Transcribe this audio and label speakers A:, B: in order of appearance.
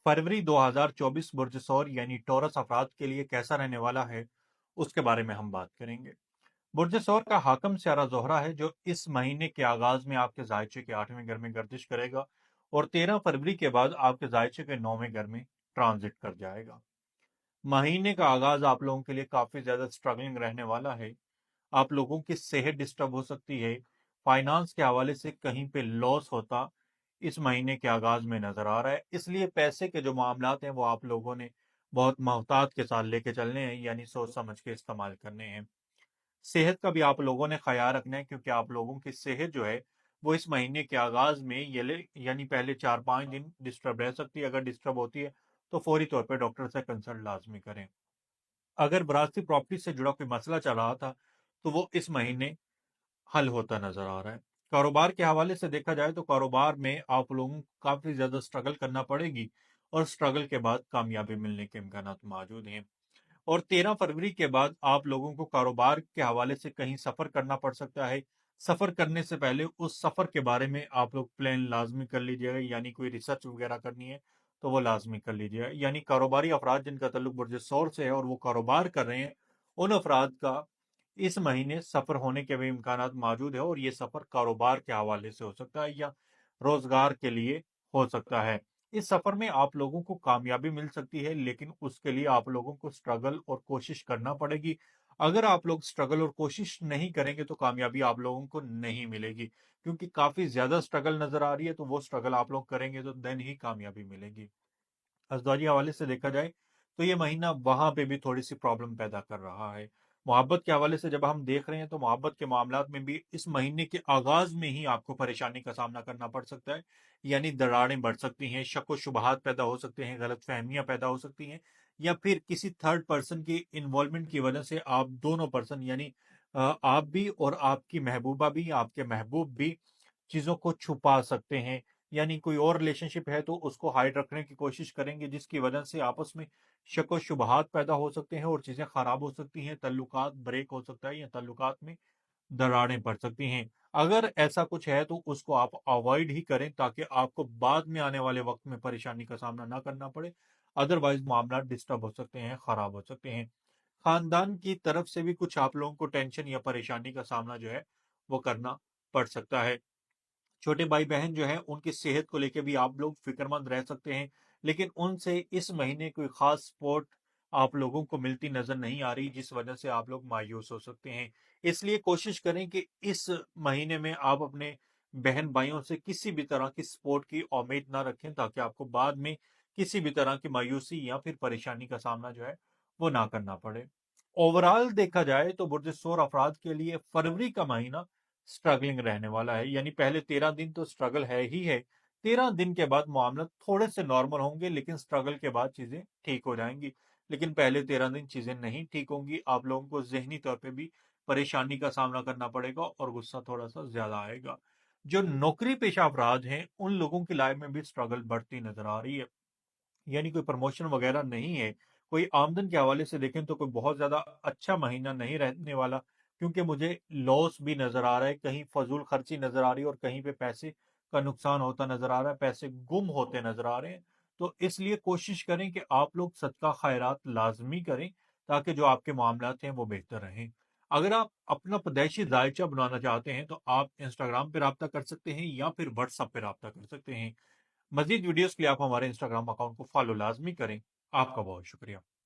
A: फरवरी 2024 बुर्ज सौर यानी टॉरस अफराद के लिए कैसा रहने वाला है, उसके बारे में हम बात करेंगे। बुर्ज सौर का हाकम स्यारा जोहरा है, जो इस महीने के आगाज में आपके जायचे के 8वें घर में गर्दिश करेगा और 13 फरवरी के बाद आपके जायचे के 9वें घर में ट्रांजिट कर जाएगा। महीने का आगाज आप लोगों के लिए काफी ज्यादा स्ट्रगलिंग रहने वाला है। आप लोगों की सेहत डिस्टर्ब हो सकती है। फाइनेंस के हवाले से कहीं पे लॉस होता इस महीने के आगाज में नजर आ रहा है। इसलिए पैसे के जो मामलात हैं वो आप लोगों ने बहुत मोहतात के साथ लेके चलने हैं, यानी सोच समझ के इस्तेमाल करने हैं। सेहत का भी आप लोगों ने ख्याल रखना है, क्योंकि आप लोगों की सेहत जो है वो इस महीने के आगाज में यानी पहले 4-5 दिन डिस्टर्ब रह सकती है। अगर डिस्टर्ब होती है तो फौरी तौर पर डॉक्टर से कंसल्ट लाजमी करें। अगर विरासती प्रॉपर्टी से जुड़ा कोई मसला चल रहा था तो वो इस महीने हल होता नजर आ रहा है। कारोबार के हवाले से देखा जाए तो कारोबार में आप लोगों को काफी ज्यादा स्ट्रगल करना पड़ेगी और स्ट्रगल के बाद कामयाबी मिलने के इम्कान मौजूद हैं। और 13 फरवरी के बाद आप लोगों को कारोबार के हवाले से कहीं सफर करना पड़ सकता है। सफर करने से पहले उस सफर के बारे में आप लोग प्लान लाजमी कर लीजिएगा, यानी कोई रिसर्च वगैरह करनी है तो वो लाजमी कर लीजिएगा। यानी कारोबारी अफराद जिनका ताल्लुक बुर्ज सौर से है और वो कारोबार कर रहे हैं, उन अफराद का इस महीने सफर होने के भी इम्कान मौजूद है, और ये सफर कारोबार के हवाले से हो सकता है या रोजगार के लिए हो सकता है। इस सफर में आप लोगों को कामयाबी मिल सकती है, लेकिन उसके लिए आप लोगों को स्ट्रगल और कोशिश करना पड़ेगी। अगर आप लोग स्ट्रगल और कोशिश नहीं करेंगे तो कामयाबी आप लोगों को नहीं मिलेगी, क्योंकि काफी ज्यादा स्ट्रगल नजर आ रही है। तो वो स्ट्रगल आप लोग करेंगे तो देन ही कामयाबी मिलेगी। अज़दवाजी हवाले से देखा जाए तो ये महीना वहां पे भी थोड़ी सी प्रॉब्लम पैदा कर रहा है। मोहब्बत के हवाले से जब हम देख रहे हैं तो मोहब्बत के मामलात में भी इस महीने के आगाज में ही आपको परेशानी का सामना करना पड़ सकता है। यानी दरारें बढ़ सकती हैं, शक व शुबहात पैदा हो सकते हैं, गलत फहमियां पैदा हो सकती हैं, या फिर किसी थर्ड पर्सन की इन्वॉल्वमेंट की वजह से आप दोनों पर्सन यानी आप भी और आपकी महबूबा भी, आपके महबूब भी चीजों को छुपा सकते हैं। यानी कोई और रिलेशनशिप है तो उसको हाइड रखने की कोशिश करेंगे, जिसकी वजह से आपस में शक व शुबहात पैदा हो सकते हैं और चीजें खराब हो सकती हैं, तल्लुकात ब्रेक हो सकता है या तल्लुकात में दरारें पड़ सकती हैं। अगर ऐसा कुछ है तो उसको आप अवॉइड ही करें, ताकि आपको बाद में आने वाले वक्त में परेशानी का सामना ना करना पड़े। अदरवाइज मामला डिस्टर्ब हो सकते हैं, खराब हो सकते हैं। खानदान की तरफ से भी कुछ आप लोगों को टेंशन या परेशानी का सामना जो है वो करना पड़ सकता है। छोटे भाई बहन जो हैं उनकी सेहत को लेकर भी आप लोग फिक्रमंद रह सकते हैं, लेकिन उनसे इस महीने कोई खास सपोर्ट आप लोगों को मिलती नजर नहीं आ रही, जिस वजह से आप लोग मायूस हो सकते हैं। इसलिए कोशिश करें कि इस महीने में आप अपने बहन भाइयों से किसी भी तरह की सपोर्ट की उम्मीद ना रखें, ताकि आपको बाद में किसी भी तरह की मायूसी या फिर परेशानी का सामना जो है वो ना करना पड़े। ओवरऑल देखा जाए तो बुर्ज सौर अफराद के लिए फरवरी का महीना स्ट्रगलिंग रहने वाला है। यानी पहले 13 दिन तो स्ट्रगल है ही है। 13 दिन के बाद मामला थोड़े से नॉर्मल होंगे, लेकिन स्ट्रगल के बाद चीजें ठीक हो जाएंगी। लेकिन पहले 13 दिन चीजें नहीं ठीक होंगी, आप लोगों को जहनी तौर पे भी परेशानी का सामना करना पड़ेगा और गुस्सा थोड़ा सा ज्यादा आएगा। जो नौकरी पेशा अफराद हैं उन लोगों की लाइफ में भी स्ट्रगल बढ़ती नजर आ रही है। यानी कोई प्रमोशन वगैरह नहीं है। कोई आमदन के हवाले से देखें तो कोई बहुत ज्यादा अच्छा महीना नहीं रहने वाला, क्योंकि मुझे लॉस भी नजर आ रहा है, कहीं फजूल खर्ची नजर आ रही है और कहीं पे पैसे का नुकसान होता नजर आ रहा है, पैसे गुम होते नजर आ रहे हैं। तो इसलिए कोशिश करें कि आप लोग सदका खैरात लाजमी करें, ताकि जो आपके मामलात हैं वो बेहतर रहें। अगर आप अपना पैदाइशी जायचा बनाना चाहते हैं तो आप इंस्टाग्राम पे रब्ता कर सकते हैं या फिर व्हाट्सएप पे रब्ता कर सकते हैं। मजीद वीडियोस के लिए आप हमारे इंस्टाग्राम अकाउंट को फॉलो लाजमी करें। आपका बहुत शुक्रिया।